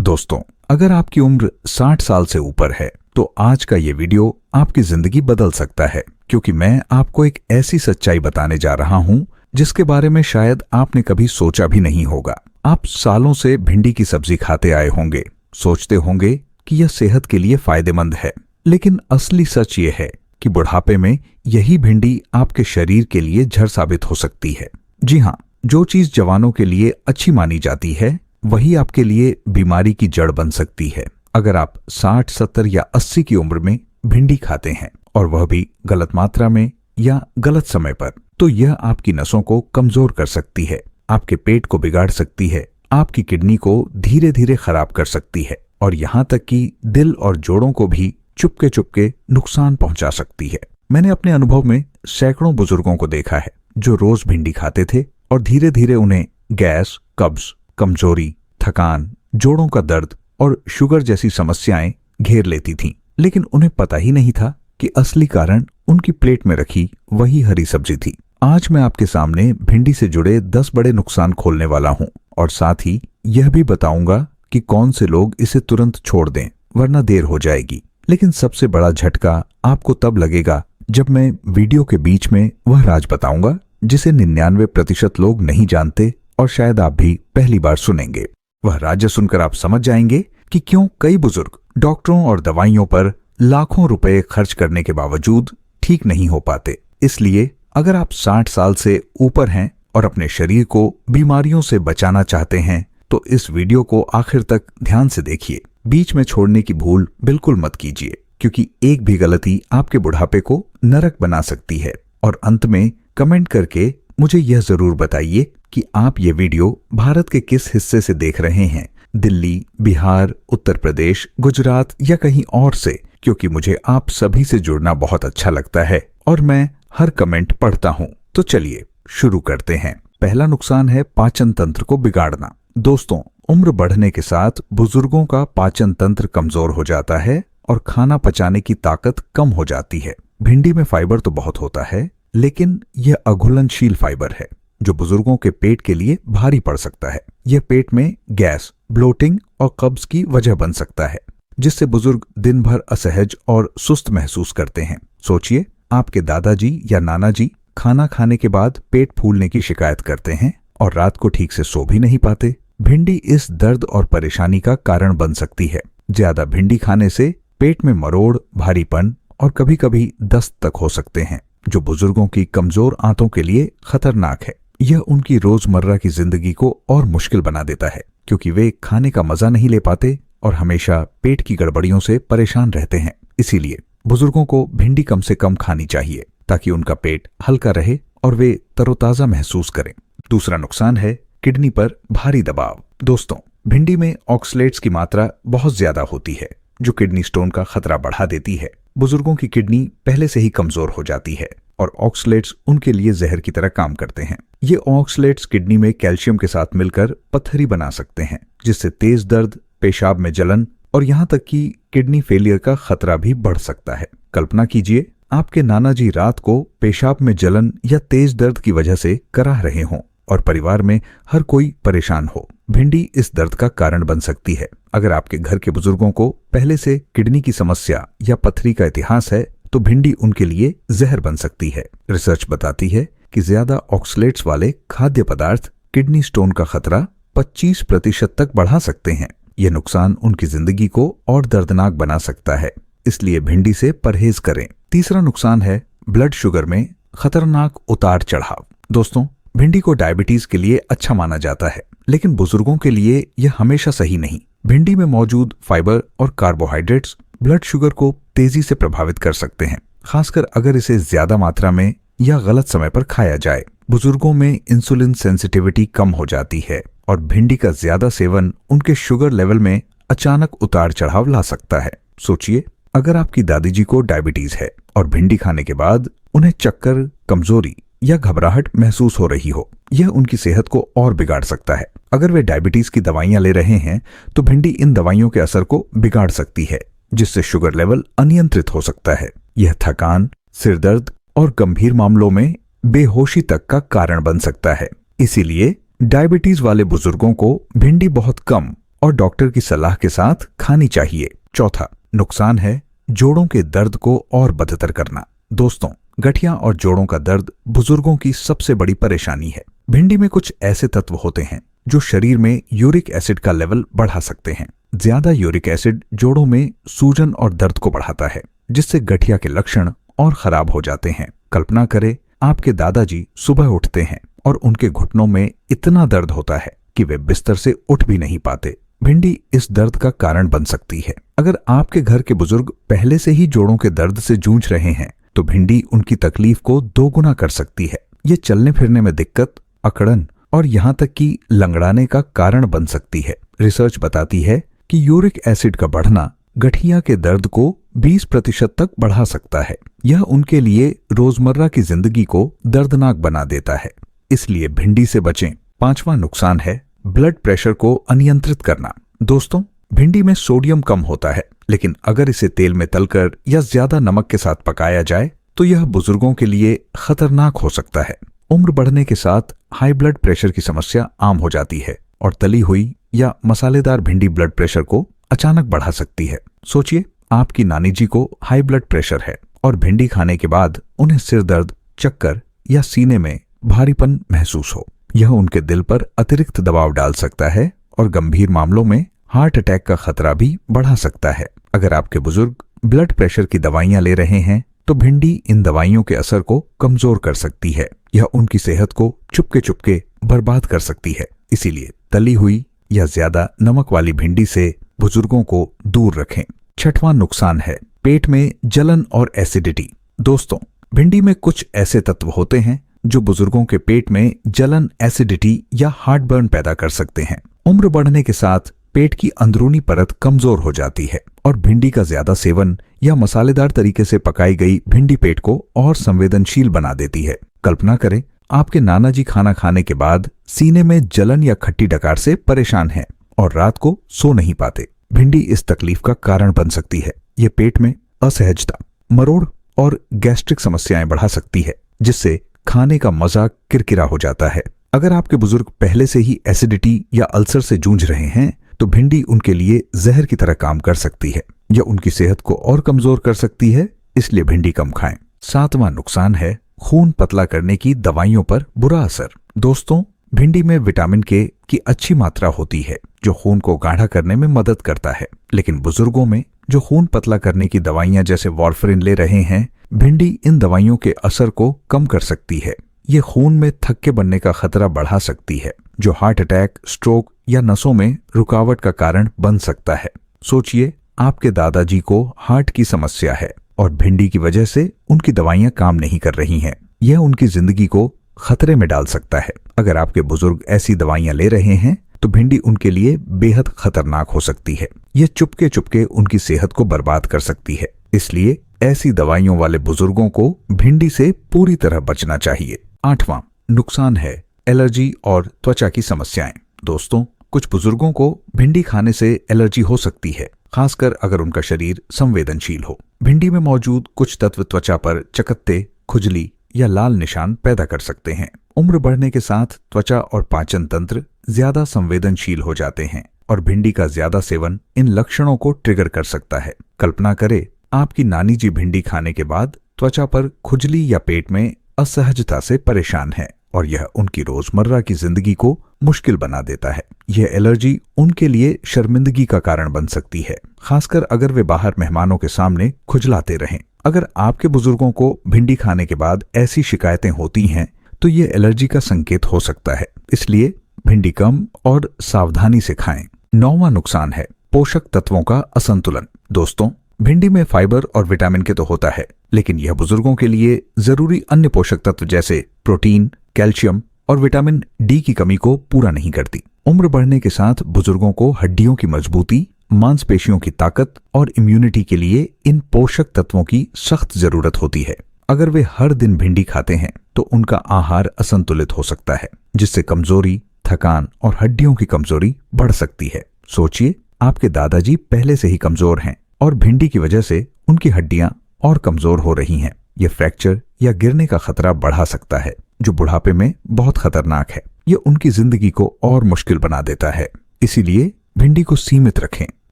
दोस्तों, अगर आपकी उम्र 60 साल से ऊपर है तो आज का ये वीडियो आपकी जिंदगी बदल सकता है, क्योंकि मैं आपको एक ऐसी सच्चाई बताने जा रहा हूँ जिसके बारे में शायद आपने कभी सोचा भी नहीं होगा। आप सालों से भिंडी की सब्जी खाते आए होंगे, सोचते होंगे कि यह सेहत के लिए फायदेमंद है, लेकिन असली सच ये है कि बुढ़ापे में यही भिंडी आपके शरीर के लिए जहर साबित हो सकती है। जी हाँ, जो चीज जवानों के लिए अच्छी मानी जाती है वही आपके लिए बीमारी की जड़ बन सकती है। अगर आप 60, 70 या 80 की उम्र में भिंडी खाते हैं और वह भी गलत मात्रा में या गलत समय पर, तो यह आपकी नसों को कमजोर कर सकती है, आपके पेट को बिगाड़ सकती है, आपकी किडनी को धीरे धीरे खराब कर सकती है और यहाँ तक कि दिल और जोड़ों को भी चुपके चुपके नुकसान पहुंचा सकती है। मैंने अपने अनुभव में सैकड़ों बुजुर्गों को देखा है जो रोज भिंडी खाते थे और धीरे धीरे उन्हें गैस, कब्ज, कमजोरी, थकान, जोड़ों का दर्द और शुगर जैसी समस्याएं घेर लेती थीं, लेकिन उन्हें पता ही नहीं था कि असली कारण उनकी प्लेट में रखी वही हरी सब्जी थी। आज मैं आपके सामने भिंडी से जुड़े 10 बड़े नुकसान खोलने वाला हूं और साथ ही यह भी बताऊंगा कि कौन से लोग इसे तुरंत छोड़ दें, वरना देर हो जाएगी। लेकिन सबसे बड़ा झटका आपको तब लगेगा जब मैं वीडियो के बीच में वह राज बताऊंगा जिसे 99% लोग नहीं जानते और शायद आप भी पहली बार सुनेंगे। वह राज सुनकर आप समझ जाएंगे कि क्यों कई बुजुर्ग डॉक्टरों और दवाइयों पर लाखों रुपए खर्च करने के बावजूद ठीक नहीं हो पाते। इसलिए अगर आप 60 साल से ऊपर हैं और अपने शरीर को बीमारियों से बचाना चाहते हैं तो इस वीडियो को आखिर तक ध्यान से देखिए। बीच में छोड़ने की भूल बिल्कुल मत कीजिए, क्योंकि एक भी गलती आपके बुढ़ापे को नरक बना सकती है। और अंत में कमेंट करके मुझे यह जरूर बताइए कि आप ये वीडियो भारत के किस हिस्से से देख रहे हैं, दिल्ली, बिहार, उत्तर प्रदेश, गुजरात या कहीं और से, क्योंकि मुझे आप सभी से जुड़ना बहुत अच्छा लगता है और मैं हर कमेंट पढ़ता हूँ। तो चलिए शुरू करते हैं। पहला नुकसान है पाचन तंत्र को बिगाड़ना। दोस्तों, उम्र बढ़ने के साथ बुजुर्गों का पाचन तंत्र कमजोर हो जाता है और खाना पचाने की ताकत कम हो जाती है। भिंडी में फाइबर तो बहुत होता है, लेकिन यह अघुलनशील फाइबर है जो बुजुर्गों के पेट के लिए भारी पड़ सकता है। यह पेट में गैस, ब्लोटिंग और कब्ज की वजह बन सकता है, जिससे बुजुर्ग दिन भर असहज और सुस्त महसूस करते हैं। सोचिए, आपके दादाजी या नाना जी खाना खाने के बाद पेट फूलने की शिकायत करते हैं और रात को ठीक से सो भी नहीं पाते। भिंडी इस दर्द और परेशानी का कारण बन सकती है। ज्यादा भिंडी खाने से पेट में मरोड़, भारीपन और कभी कभी दस्त तक हो सकते हैं, जो बुजुर्गों की कमजोर आंतों के लिए खतरनाक है। यह उनकी रोजमर्रा की जिंदगी को और मुश्किल बना देता है, क्योंकि वे खाने का मजा नहीं ले पाते और हमेशा पेट की गड़बड़ियों से परेशान रहते हैं। इसीलिए बुजुर्गों को भिंडी कम से कम खानी चाहिए ताकि उनका पेट हल्का रहे और वे तरोताजा महसूस करें। दूसरा नुकसान है किडनी पर भारी दबाव। दोस्तों, भिंडी में ऑक्सलेट्स की मात्रा बहुत ज्यादा होती है, जो किडनी स्टोन का खतरा बढ़ा देती है। बुजुर्गों की किडनी पहले से ही कमजोर हो जाती है और ऑक्सलेट्स उनके लिए जहर की तरह काम करते हैं। ये ऑक्सलेट्स किडनी में कैल्शियम के साथ मिलकर पत्थरी बना सकते हैं, जिससे तेज दर्द, पेशाब में जलन और यहाँ तक कि किडनी फेलियर का खतरा भी बढ़ सकता है। कल्पना कीजिए, आपके नाना जी रात को पेशाब में जलन या तेज दर्द की वजह से कराह रहे हों और परिवार में हर कोई परेशान हो। भिंडी इस दर्द का कारण बन सकती है। अगर आपके घर के बुजुर्गों को पहले से किडनी की समस्या या पथरी का इतिहास है तो भिंडी उनके लिए जहर बन सकती है। रिसर्च बताती है कि ज्यादा ऑक्सलेट्स वाले खाद्य पदार्थ किडनी स्टोन का खतरा 25% तक बढ़ा सकते हैं। यह नुकसान उनकी जिंदगी को और दर्दनाक बना सकता है, इसलिए भिंडी से परहेज करें। तीसरा नुकसान है ब्लड शुगर में खतरनाक उतार चढ़ाव। दोस्तों, भिंडी को डायबिटीज के लिए अच्छा माना जाता है, लेकिन बुजुर्गों के लिए यह हमेशा सही नहीं। भिंडी में मौजूद फाइबर और कार्बोहाइड्रेट्स ब्लड शुगर को तेजी से प्रभावित कर सकते हैं, खासकर अगर इसे ज्यादा मात्रा में या गलत समय पर खाया जाए। बुजुर्गों में इंसुलिन सेंसिटिविटी कम हो जाती है और भिंडी का ज्यादा सेवन उनके शुगर लेवल में अचानक उतार चढ़ाव ला सकता है। सोचिए, अगर आपकी दादी जी को डायबिटीज है और भिंडी खाने के बाद उन्हें चक्कर, कमजोरी या घबराहट महसूस हो रही हो, यह उनकी सेहत को और बिगाड़ सकता है। अगर वे डायबिटीज की दवाइयां ले रहे हैं तो भिंडी इन दवाइयों के असर को बिगाड़ सकती है, जिससे शुगर लेवल अनियंत्रित हो सकता है। यह थकान, सिरदर्द और गंभीर मामलों में बेहोशी तक का कारण बन सकता है। इसीलिए डायबिटीज वाले बुजुर्गों को भिंडी बहुत कम और डॉक्टर की सलाह के साथ खानी चाहिए। चौथा नुकसान है जोड़ों के दर्द को और बदतर करना। दोस्तों, गठिया और जोड़ों का दर्द बुजुर्गों की सबसे बड़ी परेशानी है। भिंडी में कुछ ऐसे तत्व होते हैं जो शरीर में यूरिक एसिड का लेवल बढ़ा सकते हैं। ज्यादा यूरिक एसिड जोड़ों में सूजन और दर्द को बढ़ाता है, जिससे गठिया के लक्षण और खराब हो जाते हैं। कल्पना करें, आपके दादाजी सुबह उठते हैं और उनके घुटनों में इतना दर्द होता है कि वे बिस्तर से उठ भी नहीं पाते। भिंडी इस दर्द का कारण बन सकती है। अगर आपके घर के बुजुर्ग पहले से ही जोड़ों के दर्द से जूझ रहे हैं तो भिंडी उनकी तकलीफ को दोगुना कर सकती है। ये चलने फिरने में दिक्कत, अकड़न और यहाँ तक कि लंगड़ाने का कारण बन सकती है। रिसर्च बताती है कि यूरिक एसिड का बढ़ना गठिया के दर्द को 20% तक बढ़ा सकता है। यह उनके लिए रोजमर्रा की जिंदगी को दर्दनाक बना देता है, इसलिए भिंडी से बचें। पांचवा नुकसान है ब्लड प्रेशर को अनियंत्रित करना। दोस्तों, भिंडी में सोडियम कम होता है, लेकिन अगर इसे तेल में तलकर या ज्यादा नमक के साथ पकाया जाए तो यह बुजुर्गों के लिए खतरनाक हो सकता है। उम्र बढ़ने के साथ हाई ब्लड प्रेशर की समस्या आम हो जाती है और तली हुई या मसालेदार भिंडी ब्लड प्रेशर को अचानक बढ़ा सकती है। सोचिए, आपकी नानी जी को हाई ब्लड प्रेशर है और भिंडी खाने के बाद उन्हें सिर दर्द, चक्कर या सीने में भारीपन महसूस हो। यह उनके दिल पर अतिरिक्त दबाव डाल सकता है और गंभीर मामलों में हार्ट अटैक का खतरा भी बढ़ा सकता है। अगर आपके बुजुर्ग ब्लड प्रेशर की दवाइयां ले रहे हैं तो भिंडी इन दवाइयों के असर को कमजोर कर सकती है। यह उनकी सेहत को चुपके चुपके बर्बाद कर सकती है। इसीलिए तली हुई या ज्यादा नमक वाली भिंडी से बुजुर्गों को दूर रखें। छठवां नुकसान है पेट में जलन और एसिडिटी। दोस्तों, भिंडी में कुछ ऐसे तत्व होते हैं जो बुजुर्गों के पेट में जलन, एसिडिटी या हार्टबर्न पैदा कर सकते हैं। उम्र बढ़ने के साथ पेट की अंदरूनी परत कमजोर हो जाती है और भिंडी का ज्यादा सेवन या मसालेदार तरीके से पकाई गई भिंडी पेट को और संवेदनशील बना देती है। कल्पना करें, आपके नाना जी खाना खाने के बाद सीने में जलन या खट्टी डकार से परेशान हैं और रात को सो नहीं पाते। भिंडी इस तकलीफ का कारण बन सकती है। ये पेट में असहजता, मरोड़ और गैस्ट्रिक समस्याएं बढ़ा सकती है, जिससे खाने का मजा किरकिरा हो जाता है। अगर आपके बुजुर्ग पहले से ही एसिडिटी या अल्सर से जूझ रहे हैं तो भिंडी उनके लिए जहर की तरह काम कर सकती है। यह उनकी सेहत को और कमजोर कर सकती है, इसलिए भिंडी कम खाएं। सातवां नुकसान है खून पतला करने की दवाइयों पर बुरा असर। दोस्तों, भिंडी में विटामिन के की अच्छी मात्रा होती है जो खून को गाढ़ा करने में मदद करता है, लेकिन बुजुर्गों में जो खून पतला करने की दवाइयां जैसे वार्फरिन ले रहे हैं, भिंडी इन दवाइयों के असर को कम कर सकती है। ये खून में थक्के बनने का खतरा बढ़ा सकती है, जो हार्ट अटैक, स्ट्रोक या नसों में रुकावट का कारण बन सकता है। सोचिए, आपके दादाजी को हार्ट की समस्या है और भिंडी की वजह से उनकी दवाइयां काम नहीं कर रही हैं। यह उनकी जिंदगी को खतरे में डाल सकता है। अगर आपके बुजुर्ग ऐसी दवाइयां ले रहे हैं तो भिंडी उनके लिए बेहद खतरनाक हो सकती है। यह चुपके चुपके उनकी सेहत को बर्बाद कर सकती है। इसलिए ऐसी दवाइयों वाले बुजुर्गों को भिंडी से पूरी तरह बचना चाहिए। आठवां नुकसान है एलर्जी और त्वचा की समस्याएं। दोस्तों, कुछ बुजुर्गों को भिंडी खाने से एलर्जी हो सकती है, खासकर अगर उनका शरीर संवेदनशील हो। भिंडी में मौजूद कुछ तत्व त्वचा पर चकत्ते, खुजली या लाल निशान पैदा कर सकते हैं। उम्र बढ़ने के साथ त्वचा और पाचन तंत्र ज्यादा संवेदनशील हो जाते हैं और भिंडी का ज्यादा सेवन इन लक्षणों को ट्रिगर कर सकता है। कल्पना करें, आपकी नानी जी भिंडी खाने के बाद त्वचा पर खुजली या पेट में असहजता से परेशान है और यह उनकी रोजमर्रा की जिंदगी को मुश्किल बना देता है। यह एलर्जी उनके लिए शर्मिंदगी का कारण बन सकती है, खासकर अगर वे बाहर मेहमानों के सामने खुजलाते रहें। अगर आपके बुजुर्गों को भिंडी खाने के बाद ऐसी शिकायतें होती हैं तो ये एलर्जी का संकेत हो सकता है। इसलिए भिंडी कम और सावधानी से खाएं। नौवां नुकसान है पोषक तत्वों का असंतुलन। दोस्तों, भिंडी में फाइबर और विटामिन के तो होता है, लेकिन यह बुजुर्गों के लिए जरूरी अन्य पोषक तत्व जैसे प्रोटीन, कैल्शियम और विटामिन डी की कमी को पूरा नहीं करती। उम्र बढ़ने के साथ बुजुर्गों को हड्डियों की मजबूती, मांसपेशियों की ताकत और इम्यूनिटी के लिए इन पोषक तत्वों की सख्त जरूरत होती है। अगर वे हर दिन भिंडी खाते हैं तो उनका आहार असंतुलित हो सकता है, जिससे कमजोरी, थकान और हड्डियों की कमजोरी बढ़ सकती है। सोचिए, आपके दादाजी पहले से ही कमजोर हैं और भिंडी की वजह से उनकी हड्डियां और कमजोर हो रही हैं। यह फ्रैक्चर या गिरने का खतरा बढ़ा सकता है, जो बुढ़ापे में बहुत खतरनाक है। यह उनकी जिंदगी को और मुश्किल बना देता है। इसीलिए भिंडी को सीमित रखें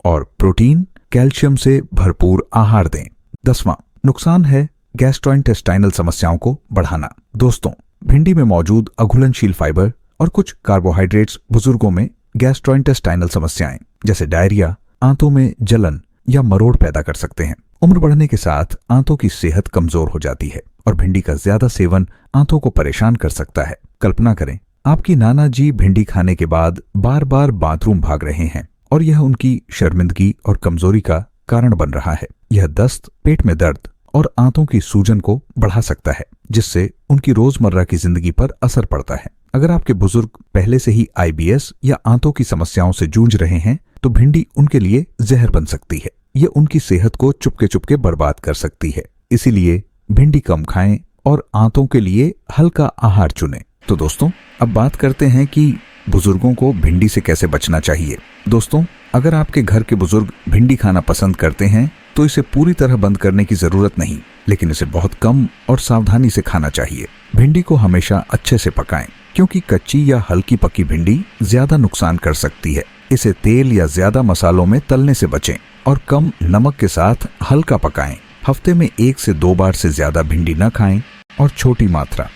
और प्रोटीन, कैल्शियम से भरपूर आहार दें। 10वां नुकसान है गैस्ट्रोइंटेस्टाइनल समस्याओं को बढ़ाना। दोस्तों, भिंडी में मौजूद अघुलनशील फाइबर और कुछ कार्बोहाइड्रेट्स बुजुर्गों में गैस्ट्रोइंटेस्टाइनल समस्याएं जैसे डायरिया, आंतों में जलन या मरोड़ पैदा कर सकते हैं। उम्र बढ़ने के साथ आंतों की सेहत कमजोर हो जाती है और भिंडी का ज्यादा सेवन आंतों को परेशान कर सकता है। कल्पना करें, आपकी नाना जी भिंडी खाने के बाद बार बार बाथरूम भाग रहे हैं और यह उनकी शर्मिंदगी और कमजोरी का कारण बन रहा है। यह दस्त, पेट में दर्द और आंतों की सूजन को बढ़ा सकता है, जिससे उनकी रोजमर्रा की जिंदगी पर असर पड़ता है। अगर आपके बुजुर्ग पहले से ही IBS या आंतों की समस्याओं से जूझ रहे हैं तो भिंडी उनके लिए जहर बन सकती है। ये उनकी सेहत को चुपके चुपके बर्बाद कर सकती है। इसीलिए भिंडी कम खाएं और आंतों के लिए हल्का आहार चुनें। तो दोस्तों, अब बात करते हैं कि बुजुर्गों को भिंडी से कैसे बचना चाहिए। दोस्तों, अगर आपके घर के बुजुर्ग भिंडी खाना पसंद करते हैं तो इसे पूरी तरह बंद करने की जरूरत नहीं, लेकिन इसे बहुत कम और सावधानी से खाना चाहिए। भिंडी को हमेशा अच्छे से पकाएं, क्योंकि कच्ची या हल्की पकी भिंडी ज्यादा नुकसान कर सकती है। इसे तेल या ज्यादा मसालों में तलने से बचें और कम नमक के साथ हल्का पकाएं। हफ्ते में 1 से 2 बार से ज्यादा भिंडी न खाएं और छोटी मात्रा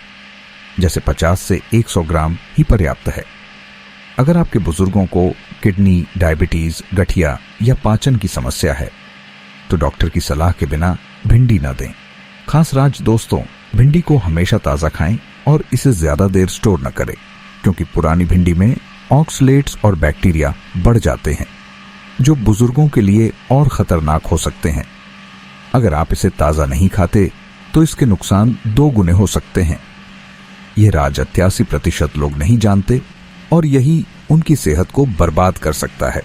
जैसे 50 से 100 ग्राम ही पर्याप्त है। अगर आपके बुजुर्गों को किडनी, डायबिटीज, गठिया या पाचन की समस्या है तो डॉक्टर की सलाह के बिना भिंडी न दें। खास राज दोस्तों, भिंडी को हमेशा ताजा खाएं और इसे ज्यादा देर स्टोर न करें, क्योंकि पुरानी भिंडी में ऑक्सलेट्स और बैक्टीरिया बढ़ जाते हैं जो बुजुर्गों के लिए और खतरनाक हो सकते हैं। अगर आप इसे ताजा नहीं खाते तो इसके नुकसान 2 गुने हो सकते हैं। यह राज 88% लोग नहीं जानते और यही उनकी सेहत को बर्बाद कर सकता है।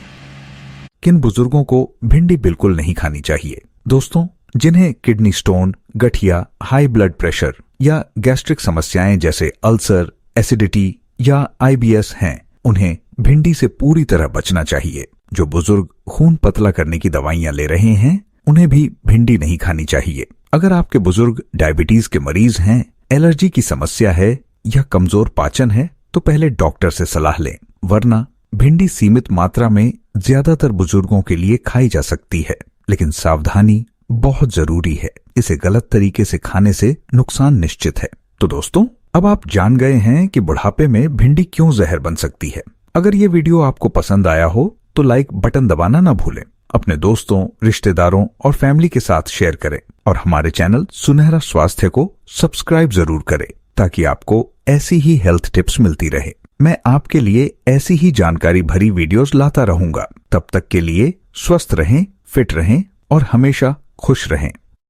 किन बुजुर्गों को भिंडी बिल्कुल नहीं खानी चाहिए? दोस्तों, जिन्हें किडनी स्टोन, गठिया, हाई ब्लड प्रेशर या गैस्ट्रिक समस्याएं जैसे अल्सर, एसिडिटी या IBS हैं, उन्हें भिंडी से पूरी तरह बचना चाहिए। जो बुजुर्ग खून पतला करने की दवाइयां ले रहे हैं, उन्हें भी भिंडी नहीं खानी चाहिए। अगर आपके बुजुर्ग डायबिटीज के मरीज हैं, एलर्जी की समस्या है या कमजोर पाचन है तो पहले डॉक्टर से सलाह लें, वरना भिंडी सीमित मात्रा में ज्यादातर बुजुर्गों के लिए खाई जा सकती है, लेकिन सावधानी बहुत जरूरी है। इसे गलत तरीके से खाने से नुकसान निश्चित है। तो दोस्तों, अब आप जान गए हैं कि बुढ़ापे में भिंडी क्यों जहर बन सकती है। अगर ये वीडियो आपको पसंद आया हो तो लाइक बटन दबाना ना भूलें। अपने दोस्तों, रिश्तेदारों और फैमिली के साथ शेयर करें और हमारे चैनल सुनहरा स्वास्थ्य को सब्सक्राइब जरूर करें, ताकि आपको ऐसी ही हेल्थ टिप्स मिलती रहे। मैं आपके लिए ऐसी ही जानकारी भरी वीडियोस लाता रहूंगा। तब तक के लिए स्वस्थ रहें, फिट रहें और हमेशा खुश रहें।